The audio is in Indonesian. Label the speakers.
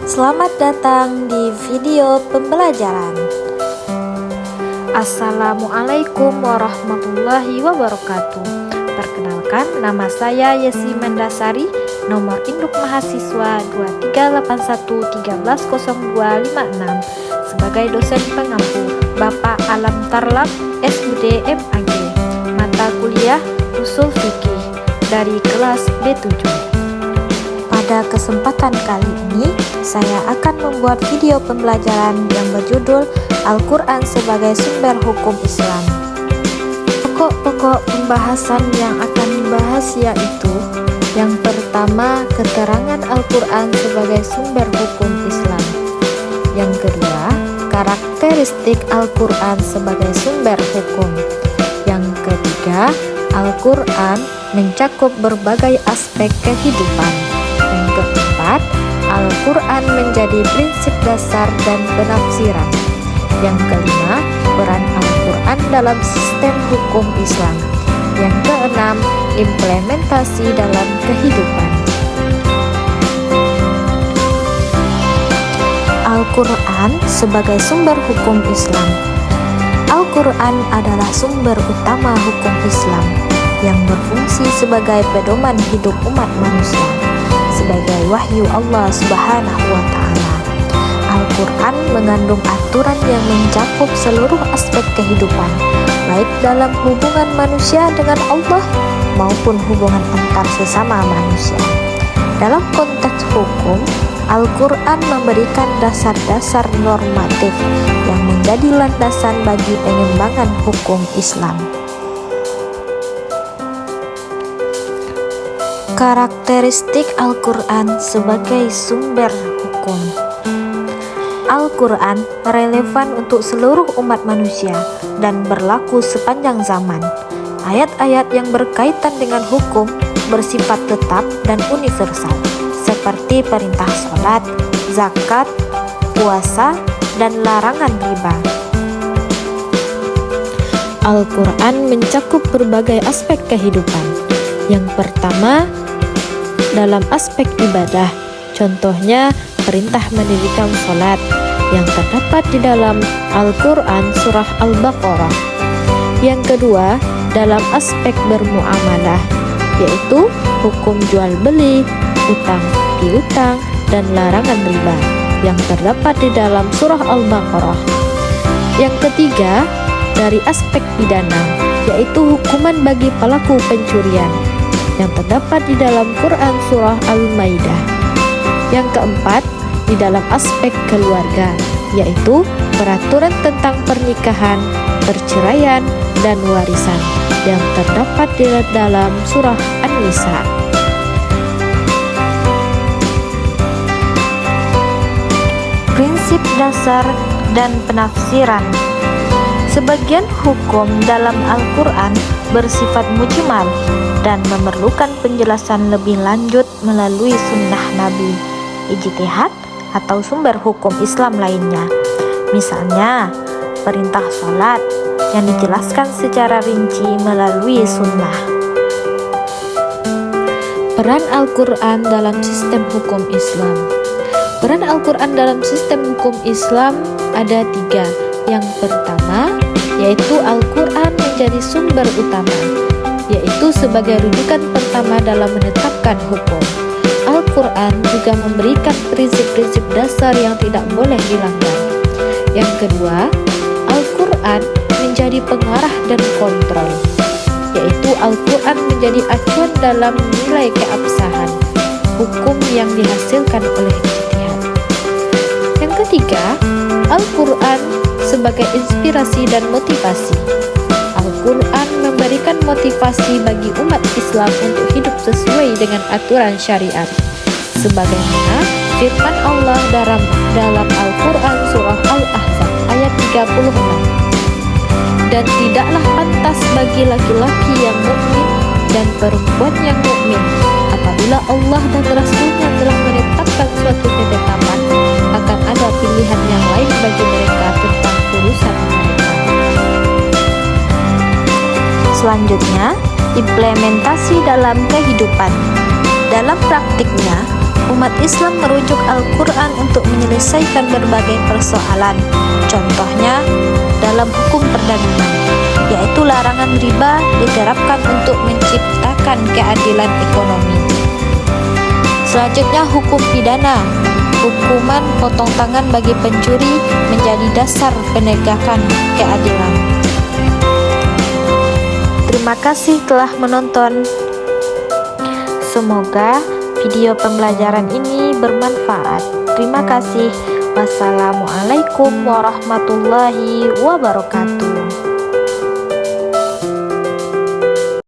Speaker 1: Selamat datang di video pembelajaran. Assalamualaikum warahmatullahi wabarakatuh. Perkenalkan, nama saya Yesi Mandasari, nomor induk mahasiswa 2381130256, sebagai dosen pengampu Bapak Alam Tarlam SUD MAG, mata kuliah Usul Fikih dari kelas B7. Pada kesempatan kali ini, saya akan membuat video pembelajaran yang berjudul Al-Quran sebagai sumber hukum Islam. Pokok-pokok pembahasan yang akan dibahas yaitu: yang pertama, keterangan Al-Quran sebagai sumber hukum Islam. Yang kedua, karakteristik Al-Quran sebagai sumber hukum. Yang ketiga, Al-Quran mencakup berbagai aspek kehidupan. Yang keempat, Al-Quran menjadi prinsip dasar dan penafsiran. Yang kelima, peran Al-Quran dalam sistem hukum Islam. Yang keenam, implementasi dalam kehidupan. Al-Quran sebagai sumber hukum Islam. Al-Quran adalah sumber utama hukum Islam yang berfungsi sebagai pedoman hidup umat manusia, sebagai wahyu Allah Subhanahu wa Ta'ala. Al-Quran mengandung aturan yang mencakup seluruh aspek kehidupan, baik dalam hubungan manusia dengan Allah maupun hubungan antar sesama manusia. Dalam konteks hukum, Al-Quran memberikan dasar-dasar normatif yang menjadi landasan bagi pengembangan hukum Islam. Karakteristik Al-Quran sebagai sumber hukum. Al-Quran relevan untuk seluruh umat manusia dan berlaku sepanjang zaman. Ayat-ayat yang berkaitan dengan hukum bersifat tetap dan universal, seperti perintah sholat, zakat, puasa, dan larangan riba. Al-Quran mencakup berbagai aspek kehidupan. Yang pertama, dalam aspek ibadah, contohnya perintah mendirikan sholat yang terdapat di dalam Al-Quran surah Al-Baqarah. Yang kedua, dalam aspek bermuamalah, yaitu hukum jual beli, utang piutang, dan larangan riba yang terdapat di dalam surah Al-Baqarah. Yang ketiga, dari aspek pidana, yaitu hukuman bagi pelaku pencurian yang terdapat di dalam Quran surah Al-Maidah. Yang keempat, di dalam aspek keluarga, yaitu peraturan tentang pernikahan, perceraian, dan warisan yang terdapat di dalam surah An-Nisa. Prinsip dasar dan penafsiran. Sebagian hukum dalam Al-Quran bersifat mujmal dan memerlukan penjelasan lebih lanjut melalui sunnah Nabi, ijtihad, atau sumber hukum Islam lainnya. Misalnya, perintah sholat yang dijelaskan secara rinci melalui sunnah. Peran Al-Quran dalam sistem hukum Islam. Peran Al-Quran dalam sistem hukum Islam ada tiga. Yang pertama, yaitu Al-Quran menjadi sumber utama, yaitu sebagai rujukan pertama dalam menetapkan hukum. Al-Quran juga memberikan prinsip-prinsip dasar yang tidak boleh dilanggar. Yang kedua, Al-Quran menjadi pengarah dan kontrol, yaitu Al-Quran menjadi acuan dalam nilai keabsahan hukum yang dihasilkan oleh ijtihad. Yang ketiga, Al-Quran sebagai inspirasi dan motivasi. Al-Quran memberikan motivasi bagi umat Islam untuk hidup sesuai dengan aturan syariat, sebagaimana firman Allah dalam Al-Quran surah Al-Ahzab ayat 36. Dan tidaklah pantas bagi laki-laki yang mukmin dan perempuan yang mukmin, apabila Allah dan Rasul-Nya telah menetapkan suatu ketetapan, akan ada pilihan yang lain bagi mereka tentang urusan mereka. Selanjutnya, implementasi dalam kehidupan. Dalam praktiknya, Umat Islam merujuk Al-Quran untuk menyelesaikan berbagai persoalan. Contohnya dalam hukum perdagangan, yaitu larangan riba diterapkan untuk menciptakan keadilan ekonomi. Selanjutnya hukum pidana. Hukuman potong tangan bagi pencuri menjadi dasar penegakan keadilan. Terima kasih telah menonton. Semoga video pembelajaran ini bermanfaat. Terima kasih. Wassalamualaikum warahmatullahi wabarakatuh.